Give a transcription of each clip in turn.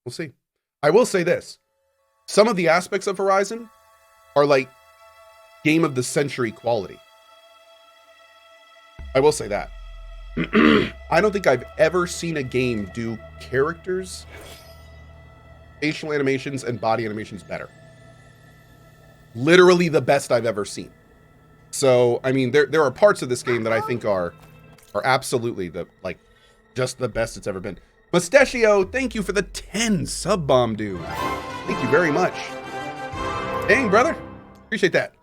We'll see. I will say this. Some of the aspects of Horizon are like game of the century quality. I will say that. I don't think I've ever seen a game do characters, facial animations, and body animations better. Literally the best I've ever seen. So, I mean, there are parts of this game that I think are absolutely just the best it's ever been. Mustachio, thank you for the 10 sub bomb, dude. Thank you very much. Dang, brother. Appreciate that.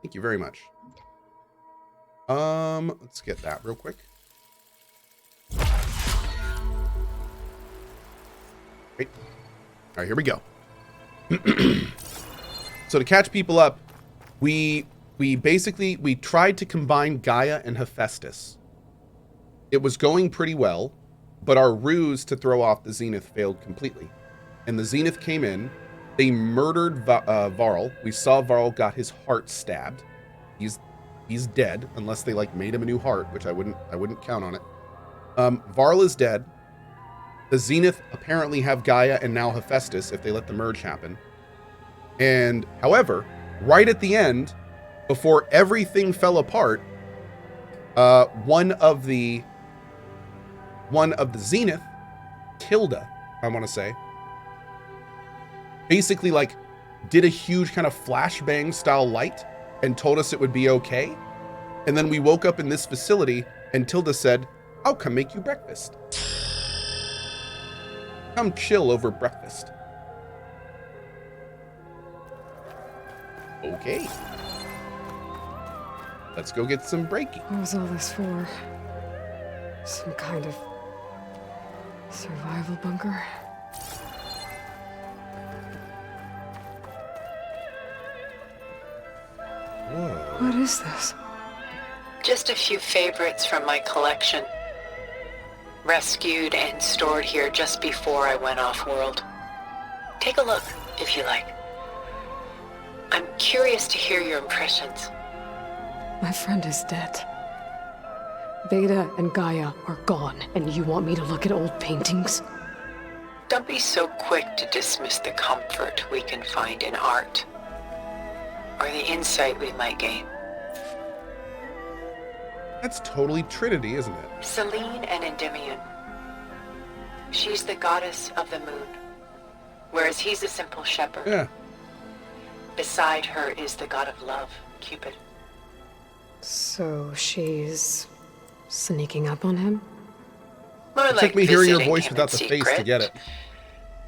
Thank you very much. Let's get that real quick. Great. All right, here we go. So to catch people up, we tried to combine Gaia and Hephaestus. It was going pretty well, but our ruse to throw off the Zenith failed completely. And the Zenith came in, they murdered Varl. We saw Varl got his heart stabbed. He's dead, unless they made him a new heart, which I wouldn't count on it. Varl is dead. The Zenith apparently have Gaia and now Hephaestus if they let the merge happen. And however, right at the end, before everything fell apart, one of the Zenith, Tilda, I want to say, basically did a huge kind of flashbang style light and told us it would be okay. And then we woke up in this facility and Tilda said, "I'll come make you breakfast. Come chill over breakfast." Okay. Let's go get some breaking. What was all this for? Some kind of survival bunker? Whoa. What is this? Just a few favorites from my collection. Rescued and stored here just before I went off-world. Take a look, if you like. I'm curious to hear your impressions. My friend is dead. Veda and Gaia are gone, and you want me to look at old paintings? Don't be so quick to dismiss the comfort we can find in art, or the insight we might gain. That's totally Trinity, isn't it? Selene and Endymion. She's the goddess of the moon, whereas he's a simple shepherd. Yeah. Beside her is the god of love, Cupid. So she's sneaking up on him? More It took me hearing your voice him without in the face to secret. get it.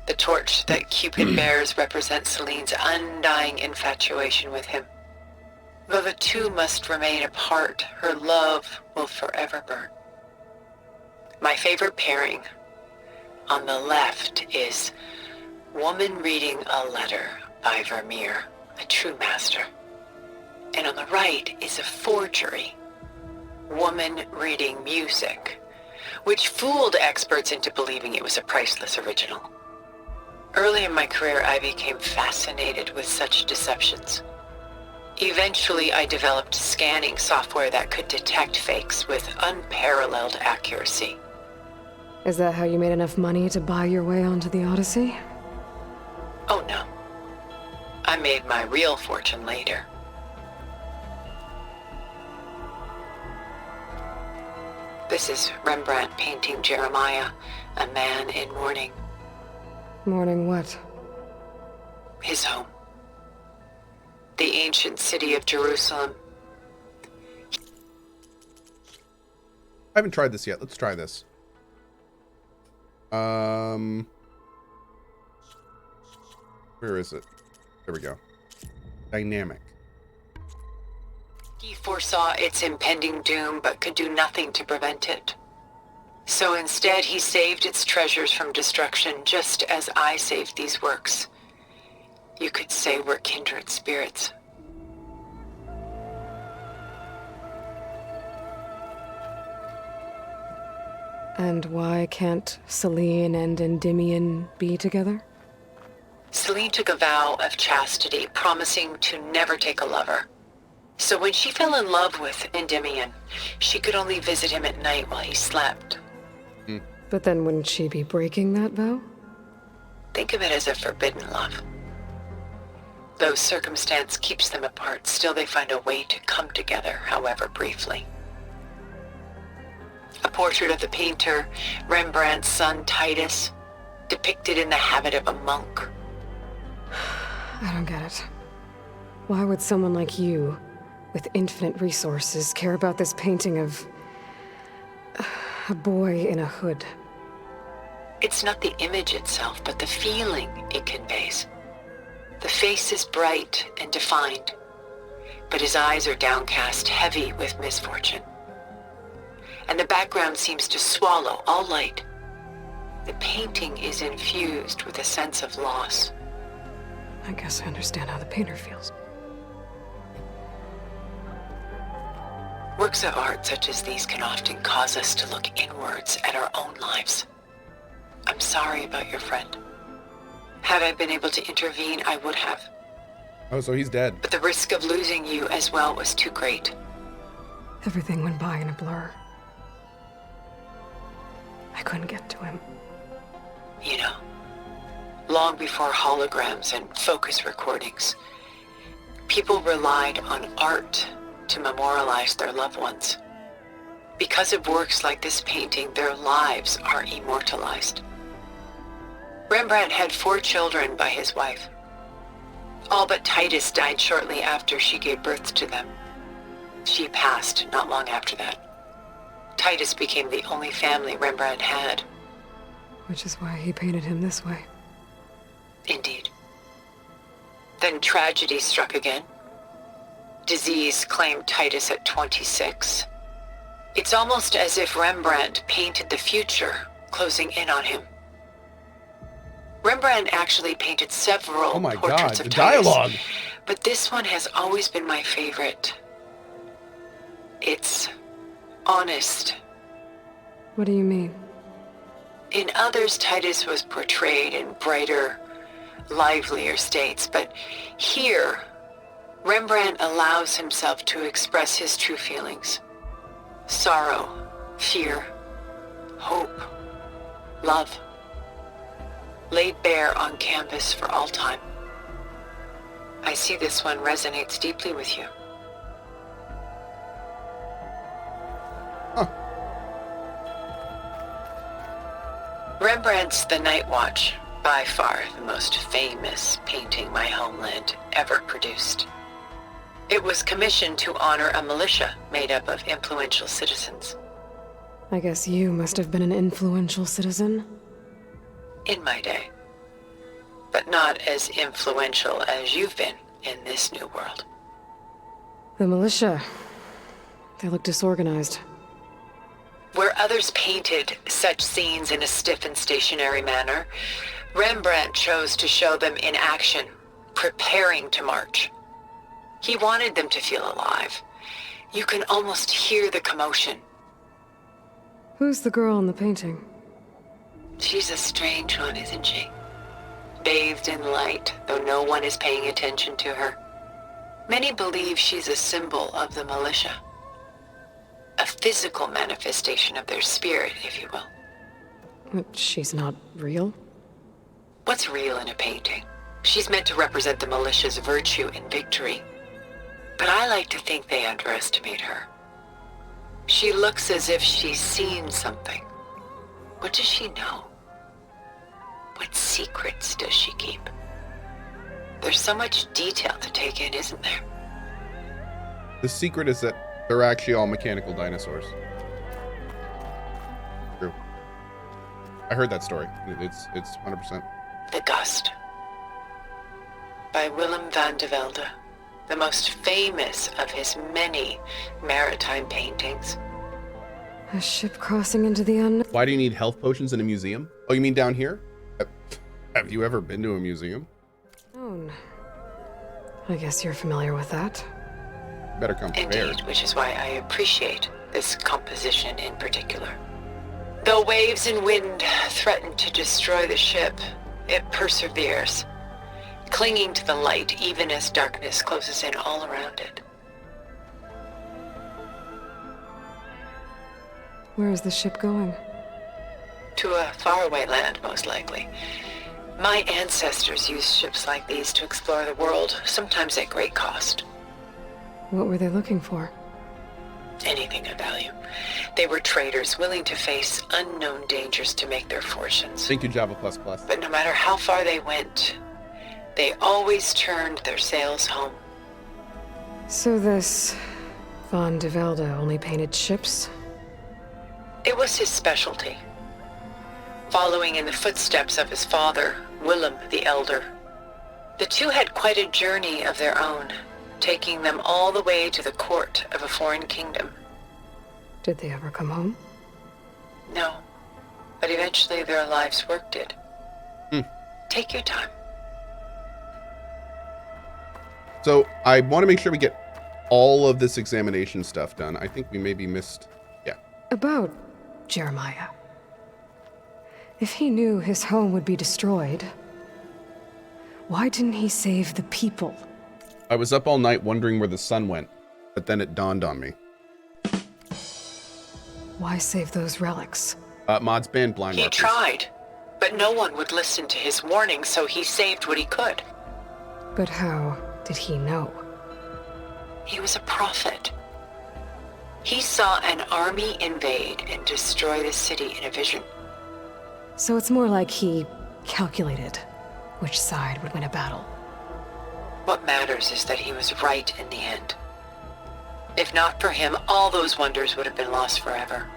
The torch that Cupid bears represents Selene's undying infatuation with him. Though the two must remain apart, her love will forever burn. My favorite pairing on the left is Woman Reading a Letter by Vermeer, a true master. And on the right is a forgery, Woman Reading Music, which fooled experts into believing it was a priceless original. Early in my career, I became fascinated with such deceptions. Eventually, I developed scanning software that could detect fakes with unparalleled accuracy. Is that how you made enough money to buy your way onto the Odyssey? Oh no. I made my real fortune later. This is Rembrandt painting Jeremiah, a man in mourning. Mourning what? His home. The ancient city of Jerusalem. I haven't tried this yet. Let's try this. Where is it? There we go. Dynamic. He foresaw its impending doom, but could do nothing to prevent it. So instead, he saved its treasures from destruction, just as I saved these works. You could say we're kindred spirits. And why can't Selene and Endymion be together? Selene took a vow of chastity, promising to never take a lover. So when she fell in love with Endymion, she could only visit him at night while he slept. But then wouldn't she be breaking that vow? Think of it as a forbidden love. Though circumstance keeps them apart, still they find a way to come together, however briefly. A portrait of the painter, Rembrandt's son Titus, depicted in the habit of a monk. I don't get it. Why would someone like you, with infinite resources, care about this painting of a boy in a hood? It's not the image itself, but the feeling it conveys. The face is bright and defined, but his eyes are downcast, heavy with misfortune. And the background seems to swallow all light. The painting is infused with a sense of loss. I guess I understand how the painter feels. Works of art such as these can often cause us to look inwards at our own lives. I'm sorry about your friend. Had I been able to intervene, I would have. Oh, so he's dead. But the risk of losing you as well was too great. Everything went by in a blur. I couldn't get to him. You know, long before holograms and focus recordings, people relied on art to memorialize their loved ones. Because of works like this painting, their lives are immortalized. Rembrandt had 4 children by his wife. All but Titus died shortly after she gave birth to them. She passed not long after that. Titus became the only family Rembrandt had. Which is why he painted him this way. Indeed. Then tragedy struck again. Disease claimed Titus at 26. It's almost as if Rembrandt painted the future, closing in on him. Rembrandt actually painted several Oh my God, portraits the of Titus, dialogue! but this one has always been my favorite. It's honest. What do you mean? In others, Titus was portrayed in brighter, livelier states, but here, Rembrandt allows himself to express his true feelings. Sorrow, fear, hope, love, laid bare on canvas for all time. I see this one resonates deeply with you. Huh. Rembrandt's The Night Watch, by far the most famous painting my homeland ever produced. It was commissioned to honor a militia made up of influential citizens. I guess you must have been an influential citizen. In my day. But not as influential as you've been in this new world. The militia. They look disorganized. Where others painted such scenes in a stiff and stationary manner, Rembrandt chose to show them in action, preparing to march. He wanted them to feel alive. You can almost hear the commotion. Who's the girl in the painting? She's a strange one, isn't she? Bathed in light, though no one is paying attention to her. Many believe she's a symbol of the militia. A physical manifestation of their spirit, if you will. But she's not real? What's real in a painting? She's meant to represent the militia's virtue and victory. But I like to think they underestimate her. She looks as if she's seen something. What does she know? What secrets does she keep? There's so much detail to take in, isn't there? The secret is that they're actually all mechanical dinosaurs. True. I heard that story. It's 100%. The Gust, by Willem van de Velde, the most famous of his many maritime paintings. A ship crossing into the unknown? Why do you need health potions in a museum? Oh, you mean down here? Have you ever been to a museum? I guess you're familiar with that. Better come prepared. Indeed, which is why I appreciate this composition in particular. Though waves and wind threaten to destroy the ship, it perseveres, clinging to the light even as darkness closes in all around it. Where is the ship going? To a faraway land, most likely. My ancestors used ships like these to explore the world, sometimes at great cost. What were they looking for? Anything of value. They were traders willing to face unknown dangers to make their fortunes. Thank you, Java++. But no matter how far they went, they always turned their sails home. So this Von de Velde only painted ships? It was his specialty. Following in the footsteps of his father, Willem the Elder. The two had quite a journey of their own, taking them all the way to the court of a foreign kingdom. Did they ever come home? No, but eventually their lives worked it. Take your time. So I want to make sure we get all of this examination stuff done. I think we maybe missed... Yeah. About Jeremiah. If he knew his home would be destroyed, why didn't he save the people? I was up all night wondering where the sun went, but then it dawned on me. Why save those relics? Mods banned blind He markers. tried, but no one would listen to his warning, so he saved what he could. But how did he know? He was a prophet. He saw an army invade and destroy the city in a vision. So it's more like he calculated which side would win a battle. What matters is that he was right in the end. If not for him, all those wonders would have been lost forever.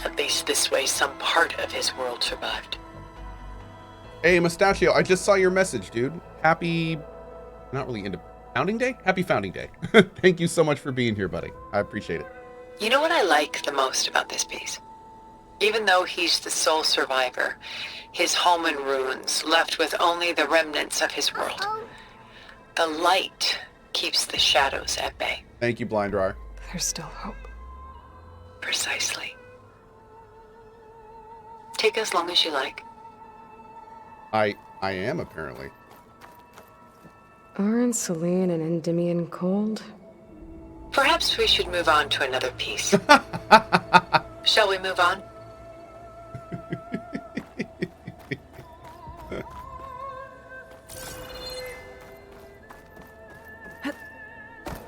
At least this way, some part of his world survived. Hey, Mustachio, I just saw your message, dude. Happy... Not really into... Founding Day? Happy Founding Day. Thank you so much for being here, buddy. I appreciate it. You know what I like the most about this piece? Even though he's the sole survivor, his home in ruins, left with only the remnants of his world. The light keeps the shadows at bay. Thank you, Blindrar. There's still hope. Precisely. Take as long as you like. I am, apparently. Aren't Selene and Endymion cold? Perhaps we should move on to another piece. Shall we move on?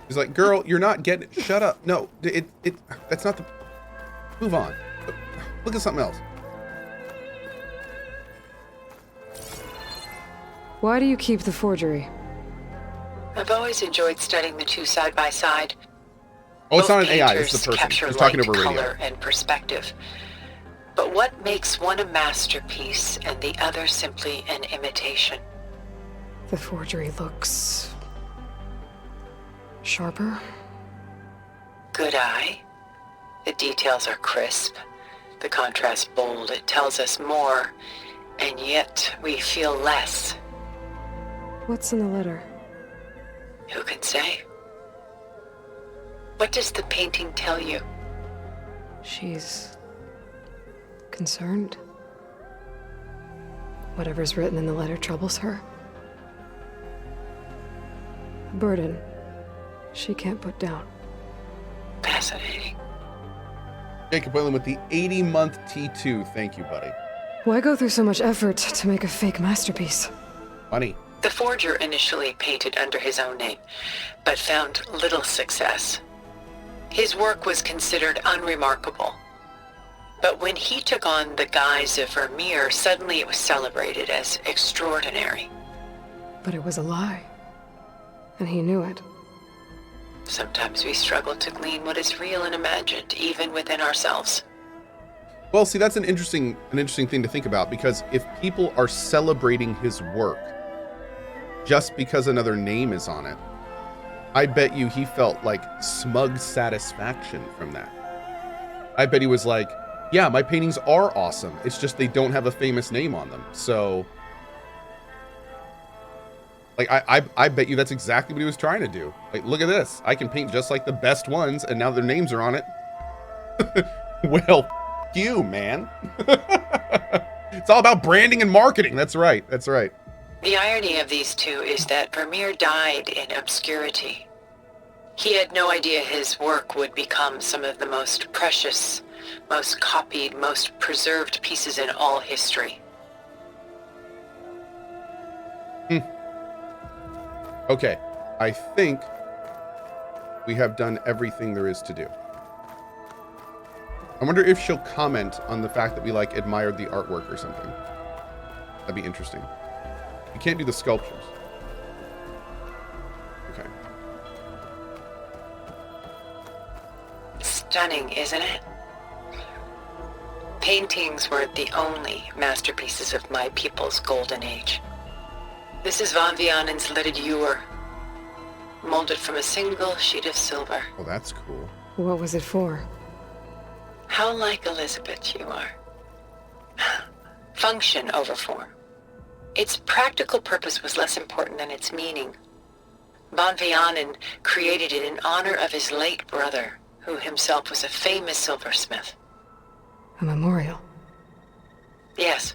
He's like, girl, you're not getting it. Shut up. No, that's not the... Move on. Look at something else. Why do you keep the forgery? I've always enjoyed studying the two side by side. Oh, it's Both not an AI, it's painters the person. capture He's talking light, over radio. color, and perspective. But what makes one a masterpiece and the other simply an imitation? The forgery looks... sharper? Good eye. The details are crisp. The contrast bold. It tells us more, and yet we feel less. What's in the letter? Who can say? What does the painting tell you? She's... concerned. Whatever's written in the letter troubles her. A burden she can't put down. Fascinating. Jacob Whalen with the 80-month T2. Thank you, buddy. Why go through so much effort to make a fake masterpiece? Funny. The forger initially painted under his own name, but found little success. His work was considered unremarkable. But when he took on the guise of Vermeer, suddenly it was celebrated as extraordinary. But it was a lie. And he knew it. Sometimes we struggle to glean what is real and imagined, even within ourselves. Well, see, that's an interesting thing to think about, because if people are celebrating his work just because another name is on it, I bet you he felt like smug satisfaction from that. I bet he was like, yeah, my paintings are awesome. It's just they don't have a famous name on them. So, like, I bet you that's exactly what he was trying to do. Like, look at this. I can paint just like the best ones, and now their names are on it. Well, you, man. It's all about branding and marketing. That's right. That's right. The irony of these two is that Vermeer died in obscurity. He had no idea his work would become some of the most precious most copied, most preserved pieces in all history. Okay, I think we have done everything there is to do. I wonder if she'll comment on the fact that we, like, admired the artwork or something. That'd be interesting. You can't do the sculptures. Okay. Stunning, isn't it? Paintings weren't the only masterpieces of my people's golden age. This is Von Vianen's lidded ewer, molded from a single sheet of silver. Oh, that's cool. What was it for? How like Elizabeth you are. Function over form. Its practical purpose was less important than its meaning. Von Vianen created it in honor of his late brother, who himself was a famous silversmith. A memorial. Yes.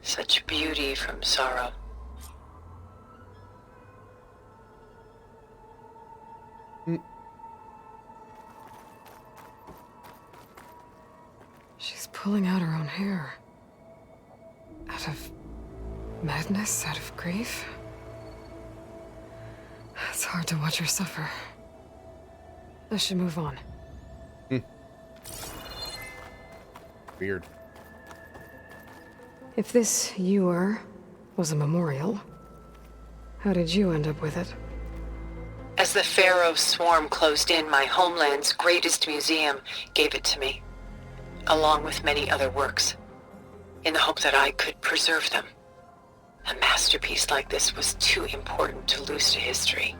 Such beauty from sorrow. She's pulling out her own hair. Out of madness, out of grief. It's hard to watch her suffer. I should move on. Weird. If this ewer was a memorial, how did you end up with it? As the Pharaoh swarm closed in, my homeland's greatest museum gave it to me, along with many other works, in the hope that I could preserve them. A masterpiece like this was too important to lose to history.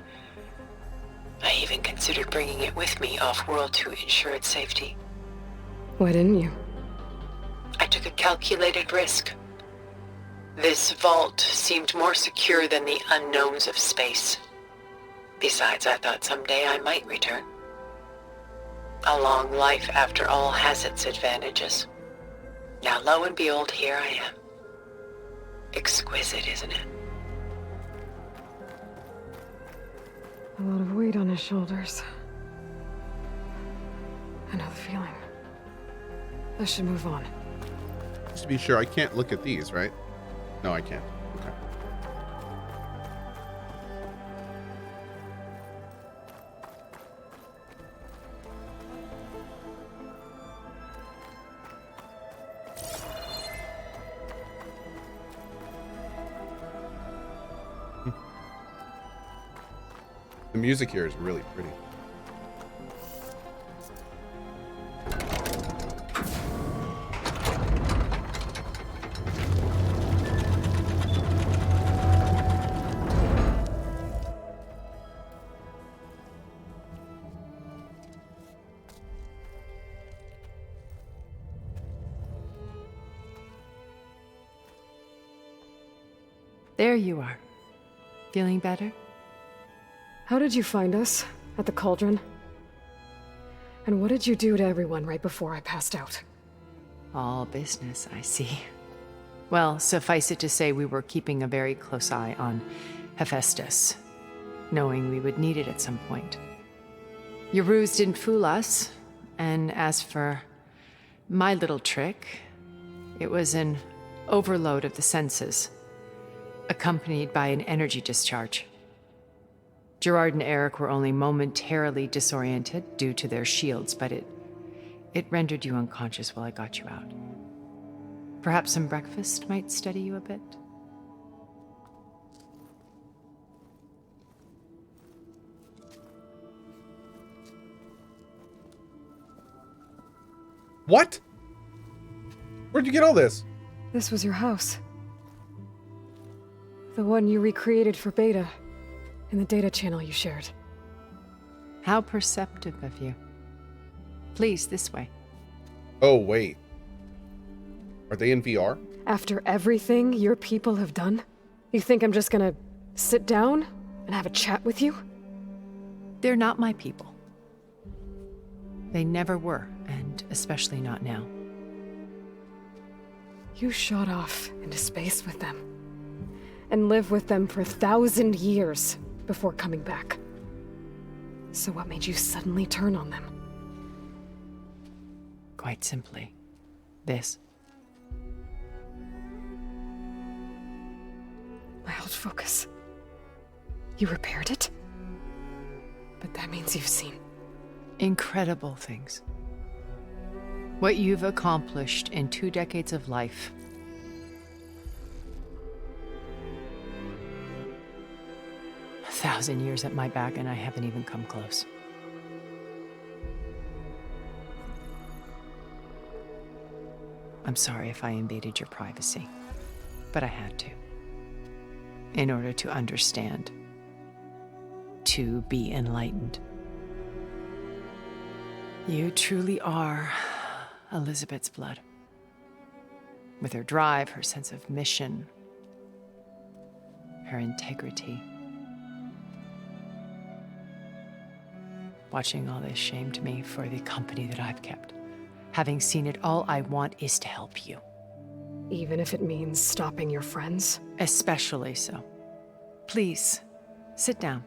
I even considered bringing it with me off-world to ensure its safety. Why didn't you? I took a calculated risk. This vault seemed more secure than the unknowns of space. Besides, I thought someday I might return. A long life, after all, has its advantages. Now, lo and behold, here I am. Exquisite, isn't it? A lot of weight on his shoulders. I know the feeling. I should move on. Just to be sure, I can't look at these, right? No, I can't. Okay. The music here is really pretty. There you are. Feeling better? How did you find us? At the cauldron? And what did you do to everyone right before I passed out? All business, I see. Well, suffice it to say we were keeping a very close eye on Hephaestus, knowing we would need it at some point. Your ruse didn't fool us, and as for my little trick, it was an overload of the senses, accompanied by an energy discharge. Gerard and Eric were only momentarily disoriented due to their shields, but it rendered you unconscious while I got you out. Perhaps some breakfast might steady you a bit? What? Where'd you get all this? This was your house. The one you recreated for Beta, in the data channel you shared. How perceptive of you. Please, this way. Oh, wait. Are they in VR? After everything your people have done, you think I'm just gonna sit down and have a chat with you? They're not my people. They never were, and especially not now. You shot off into space with them, and lived with them for 1,000 years before coming back. So what made you suddenly turn on them? Quite simply, this. My old focus. You repaired it? But that means you've seen... Incredible things. What you've accomplished in 2 decades of life. A 1,000 years at my back and I haven't even come close. I'm sorry if I invaded your privacy, but I had to. In order to understand. To be enlightened. You truly are Elizabeth's blood. With her drive, her sense of mission, her integrity. Watching all this shamed me for the company that I've kept. Having seen it, all I want is to help you. Even if it means stopping your friends? Especially so. Please, sit down.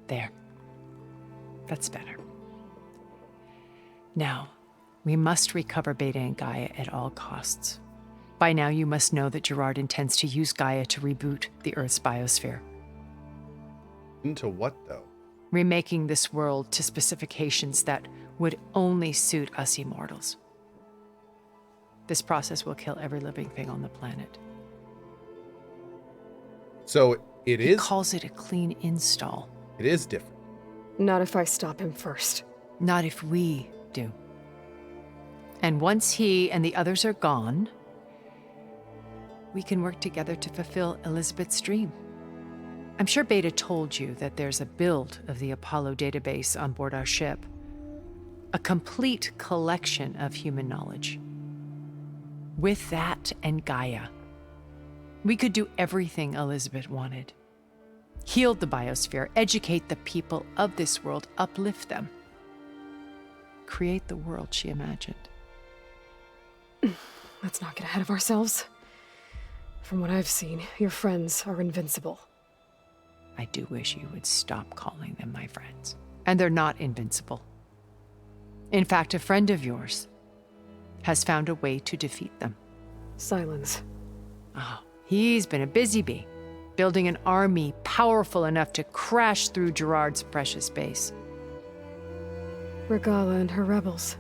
There. That's better. Now, we must recover Beta and Gaia at all costs. By now, you must know that Gerard intends to use Gaia to reboot the Earth's biosphere. Into what, though? Remaking this world to specifications that would only suit us immortals. This process will kill every living thing on the planet. So it He is... calls it a clean install. It is different. Not if I stop him first. Not if we do. And once he and the others are gone, we can work together to fulfill Elizabeth's dream. I'm sure Beta told you that there's a build of the Apollo database on board our ship. A complete collection of human knowledge. With that and Gaia, we could do everything Elizabeth wanted. Heal the biosphere, educate the people of this world, uplift them. Create the world she imagined. Let's not get ahead of ourselves. From what I've seen, your friends are invincible. I do wish you would stop calling them my friends. And they're not invincible. In fact, a friend of yours has found a way to defeat them. Sylens. Oh, he's been a busy bee, building an army powerful enough to crash through Gerard's precious base. Regala and her rebels.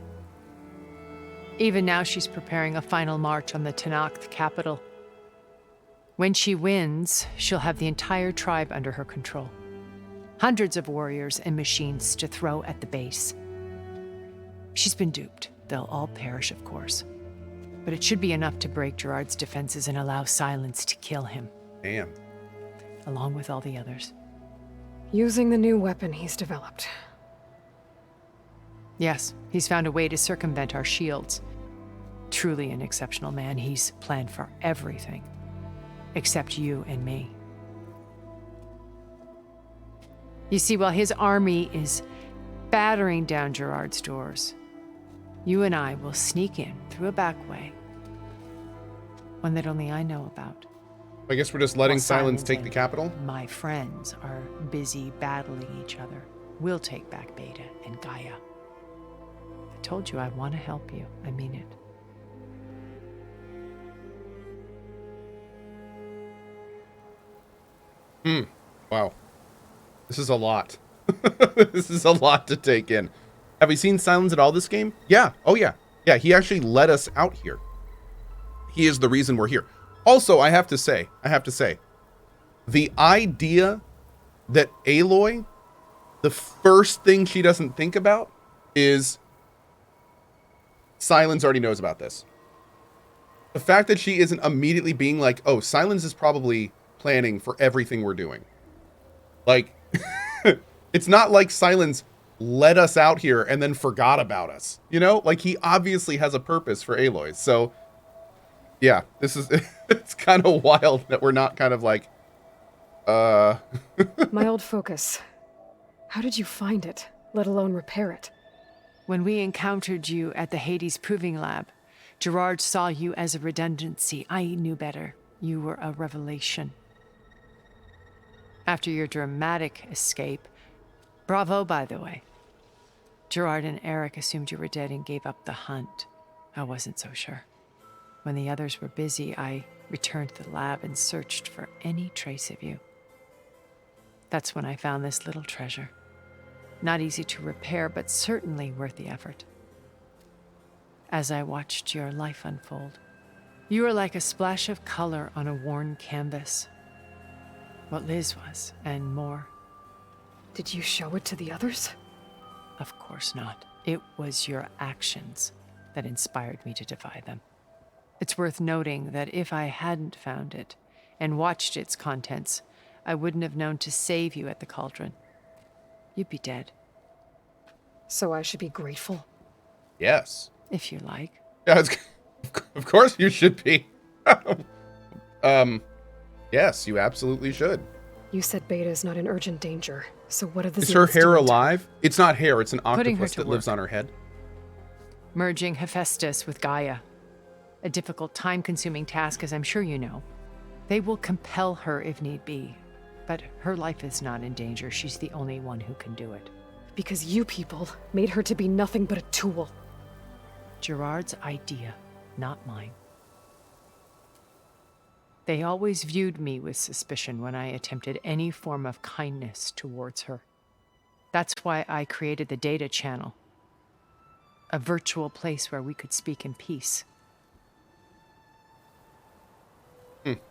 Even now, she's preparing a final march on the Tenakth capital. When she wins, she'll have the entire tribe under her control. Hundreds of warriors and machines to throw at the base. She's been duped. They'll all perish, of course. But it should be enough to break Gerard's defenses and allow Sylens to kill him. Damn. Along with all the others. Using the new weapon he's developed. Yes, he's found a way to circumvent our shields. Truly an exceptional man. He's planned for everything. Except you and me. You see, while his army is battering down Gerard's doors, you and I will sneak in through a back way. One that only I know about. I guess we're just letting While Sylens take the and capital? My friends are busy battling each other. We'll take back Beta and Gaia. I told you I want to help you. I mean it. Wow. This is a lot. This is a lot to take in. Have we seen Sylens at all this game? Yeah. Oh, yeah. Yeah, he actually let us out here. He is the reason we're here. Also, I have to say, the idea that Aloy, the first thing she doesn't think about is Sylens already knows about this. The fact that she isn't immediately being like, oh, Sylens is probably planning for everything we're doing. Like, it's not like Sylens let us out here and then forgot about us. You know, like he obviously has a purpose for Aloy. So yeah, this is, it's kind of wild that we're not kind of like, My old focus. How did you find it, let alone repair it? When we encountered you at the Hades Proving Lab, Gerard saw you as a redundancy. I knew better. You were a revelation. After your dramatic escape, bravo, by the way. Gerard and Eric assumed you were dead and gave up the hunt. I wasn't so sure. When the others were busy, I returned to the lab and searched for any trace of you. That's when I found this little treasure. Not easy to repair, but certainly worth the effort. As I watched your life unfold, you were like a splash of color on a worn canvas. What Liz was, and more. Did you show it to the others? Of course not. It was your actions that inspired me to defy them. It's worth noting that if I hadn't found it and watched its contents, I wouldn't have known to save you at the cauldron. You'd be dead. So I should be grateful? Yes. If you like. Yeah, of course you should be. Yes, you absolutely should. You said Beta's not in urgent danger, so what are the Is her Zeniths hair doing to- alive? It's not hair, it's an Putting her octopus to that lives work. on her head. Merging Hephaestus with Gaia. A difficult, time-consuming task, as I'm sure you know. They will compel her if need be. But her life is not in danger. She's the only one who can do it. Because you people made her to be nothing but a tool. Gerard's idea, not mine. They always viewed me with suspicion when I attempted any form of kindness towards her. That's why I created the data channel. A virtual place where we could speak in peace.